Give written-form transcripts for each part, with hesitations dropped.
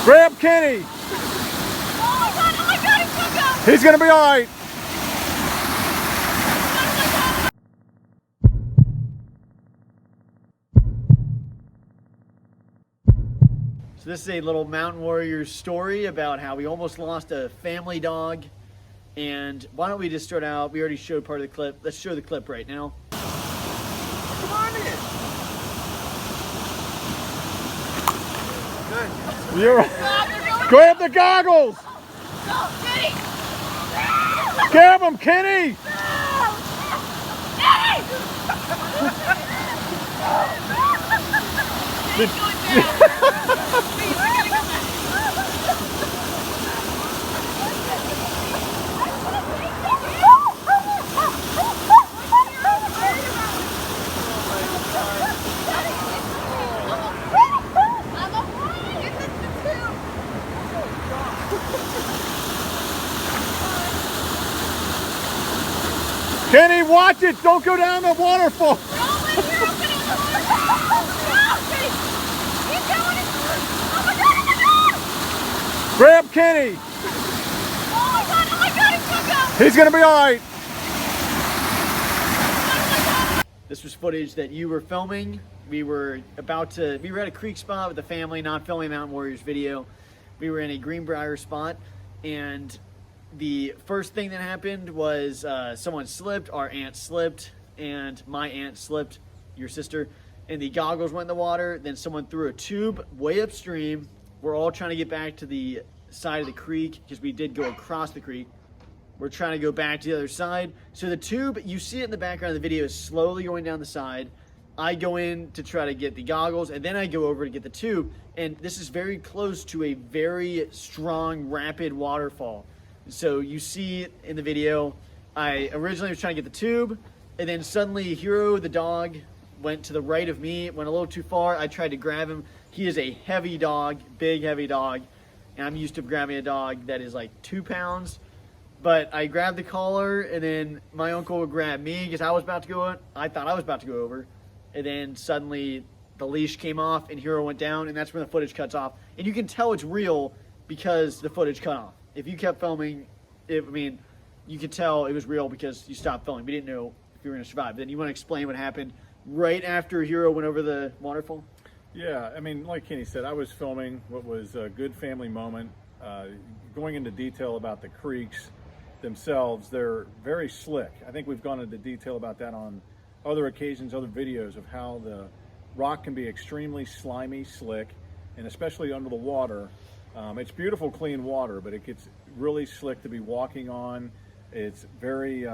Grab Kenny. Oh my God, he's so good. He's gonna be all right. So this is a little Mountain Warriors story about how we almost lost a family dog. And why don't we just start out, we already showed part of the clip. Let's show the clip right now. Come on in. Good. You're grab the goggles. Go, Kenny. Grab him, Kenny. Kenny's going down. Kenny, watch it. Don't go down the waterfall. Grab Kenny. Oh my God, he's so good. He's gonna be all right. This was footage that you were filming. We were at a creek spot with the family, not filming Mountain Warriors video. We were in a Greenbrier spot, and the first thing that happened was someone slipped, our aunt slipped, and my aunt slipped, your sister, and the goggles went in the water. Then someone threw a tube way upstream. We're all trying to get back to the side of the creek because we did go across the creek. We're trying to go back to the other side. So the tube, you see it in the background of the video, is slowly going down the side. I go in to try to get the goggles, and then I go over to get the tube. And this is very close to a very strong, rapid waterfall. So you see in the video, I originally was trying to get the tube, and then suddenly Hero, the dog, went to the right of me, went a little too far. I tried to grab him. He is a heavy dog, big, heavy dog. And I'm used to grabbing a dog that is like 2 pounds. But I grabbed the collar, and then my uncle would grab me because I thought I was about to go over. And then suddenly the leash came off and Hero went down, and that's when the footage cuts off. And you can tell it's real because the footage cut off. If you kept filming, you could tell it was real because you stopped filming. We didn't know if you were going to survive. Then you want to explain what happened right after Hero went over the waterfall? Yeah, I mean, like Kenny said, I was filming what was a good family moment. Going into detail about the creeks themselves, they're very slick. I think we've gone into detail about that on other occasions, other videos of how the rock can be extremely slimy, slick, and especially under the water. It's beautiful, clean water, but it gets really slick to be walking on. It's very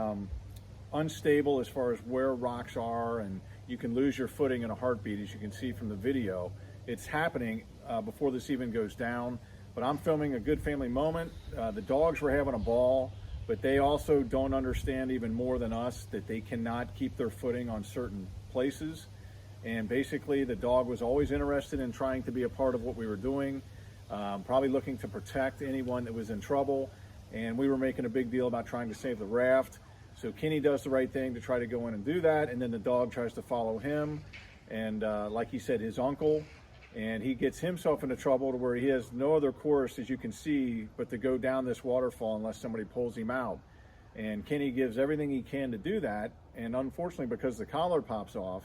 unstable as far as where rocks are, and you can lose your footing in a heartbeat, as you can see from the video. It's happening before this even goes down, but I'm filming a good family moment. The dogs were having a ball, but they also don't understand even more than us that they cannot keep their footing on certain places. And basically the dog was always interested in trying to be a part of what we were doing, probably looking to protect anyone that was in trouble. And we were making a big deal about trying to save the raft. So Kenny does the right thing to try to go in and do that, and then the dog tries to follow him. And like he said, his uncle, and he gets himself into trouble to where he has no other course, as you can see, but to go down this waterfall unless somebody pulls him out. And Kenny gives everything he can to do that, and unfortunately, because the collar pops off,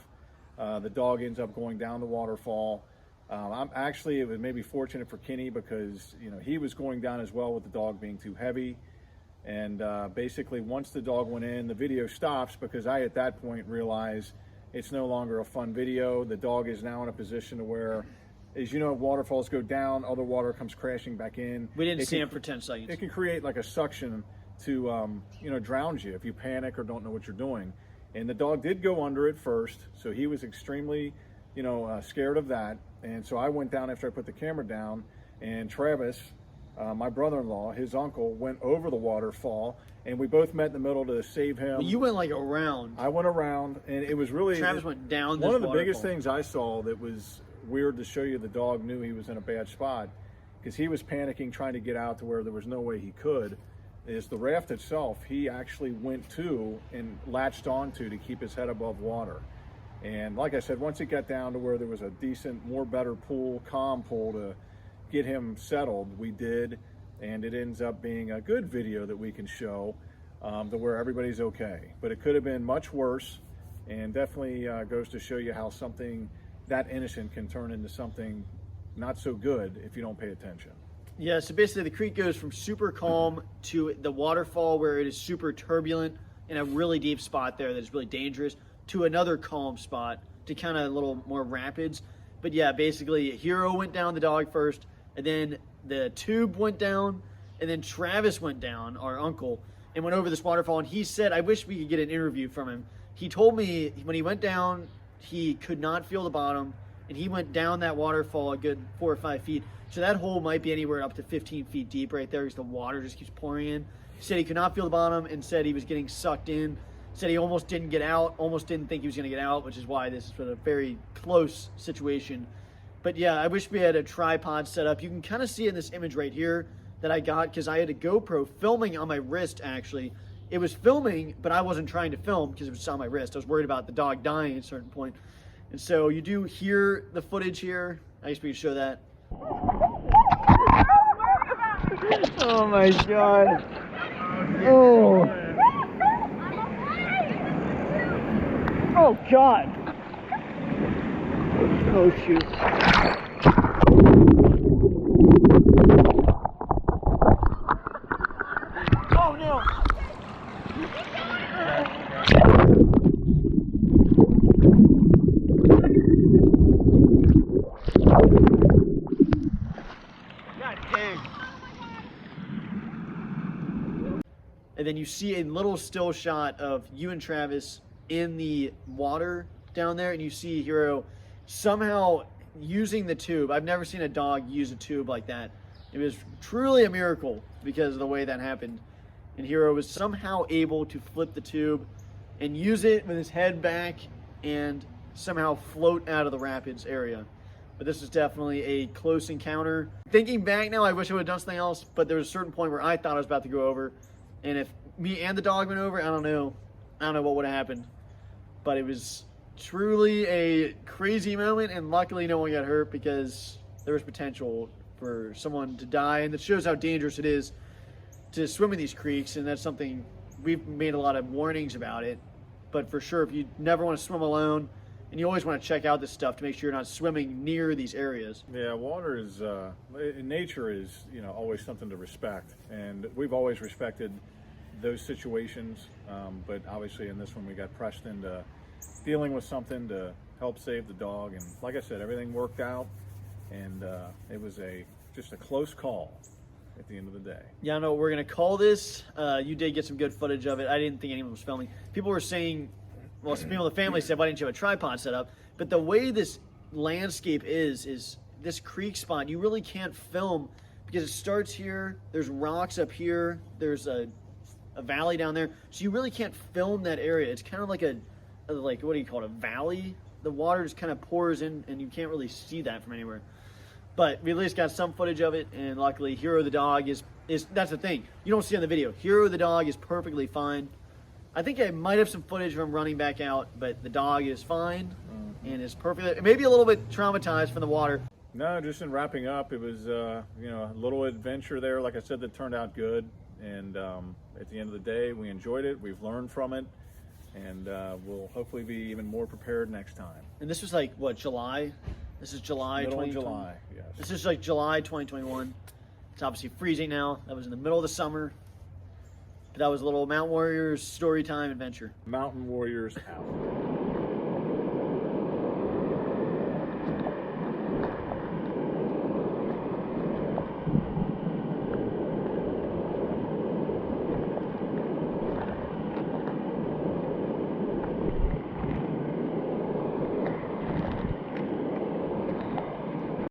the dog ends up going down the waterfall. It was maybe fortunate for Kenny because he was going down as well with the dog being too heavy. And basically, once the dog went in, the video stops because I, at that point, realized it's no longer a fun video. The dog is now in a position to where, as you know, waterfalls go down, other water comes crashing back in. We didn't see him for 10 seconds. It can create like a suction to, drown you if you panic or don't know what you're doing. And the dog did go under it first, so he was extremely, scared of that. And so I went down after I put the camera down, and Travis, my brother-in-law, his uncle, went over the waterfall, and we both met in the middle to save him. Well, you went like around. I went around, and it was really... Travis went down this One of the waterfall. biggest things I saw that was weird to show you, the dog knew he was in a bad spot because he was panicking, trying to get out to where there was no way he could, is the raft itself, he actually went to and latched onto to keep his head above water. And like I said, once it got down to where there was a decent, better pool, calm pool to get him settled, we did, and it ends up being a good video that we can show to where everybody's okay. But it could have been much worse, and definitely goes to show you how something that innocent can turn into something not so good if you don't pay attention. Yeah, so basically the creek goes from super calm to the waterfall where it is super turbulent in a really deep spot there that is really dangerous, to another calm spot to kind of a little more rapids. But yeah, basically Hero went down, the dog first, and then the tube went down, and then Travis went down, our uncle, and went over this waterfall. And he said, I wish we could get an interview from him. He told me when he went down, he could not feel the bottom, and he went down that waterfall a good 4 or 5 feet. So that hole might be anywhere up to 15 feet deep right there because the water just keeps pouring in. He said he could not feel the bottom and said he was getting sucked in. Said he almost didn't get out, almost didn't think he was going to get out, which is why this is a very close situation. But yeah, I wish we had a tripod set up. You can kind of see in this image right here that I got because I had a GoPro filming on my wrist, actually. It was filming, but I wasn't trying to film because it was on my wrist. I was worried about the dog dying at a certain point. And so you do hear the footage here. I guess we could show that. Oh my god. Oh. Oh god. Oh shoot. Oh no. God dang. And then you see a little still shot of you and Travis in the water down there, and you see Hero somehow using the tube. I've never seen a dog use a tube like that. It was truly a miracle because of the way that happened. And Hero was somehow able to flip the tube and use it with his head back and somehow float out of the rapids area. But this is definitely a close encounter. Thinking back now, I wish I would have done something else, but there was a certain point where I thought I was about to go over. And if me and the dog went over, I don't know what would have happened. But it was truly a crazy moment, and luckily no one got hurt because there was potential for someone to die. And it shows how dangerous it is to swim in these creeks, and that's something we've made a lot of warnings about it. But for sure, if you never want to swim alone, and you always want to check out this stuff to make sure you're not swimming near these areas. Yeah, water is, nature is, always something to respect. And we've always respected those situations. But obviously in this one, we got pressed into dealing with something to help save the dog. And like I said, everything worked out. And it was just a close call at the end of the day. Yeah, I know what we're going to call this. You did get some good footage of it. I didn't think anyone was filming. People were saying, well, some people in the family said, why didn't you have a tripod set up? But the way this landscape is this creek spot, you really can't film because it starts here, there's rocks up here, there's a valley down there. So you really can't film that area. It's kind of like what do you call it, a valley? The water just kind of pours in and you can't really see that from anywhere. But we at least got some footage of it, and luckily Hero the dog is that's the thing. You don't see on the video. Hero the dog is perfectly fine. I think I might have some footage of him running back out, but the dog is fine and is perfect. Maybe a little bit traumatized from the water. No, just in wrapping up, it was a little adventure there. Like I said, that turned out good. And at the end of the day, we enjoyed it. We've learned from it, and we'll hopefully be even more prepared next time. And this was like what, July? This is July. Middle of 2020. July, yes. This is like July 2021. It's obviously freezing now. That was in the middle of the summer. But that was a little Mount Warriors story time adventure. Mountain Warriors out.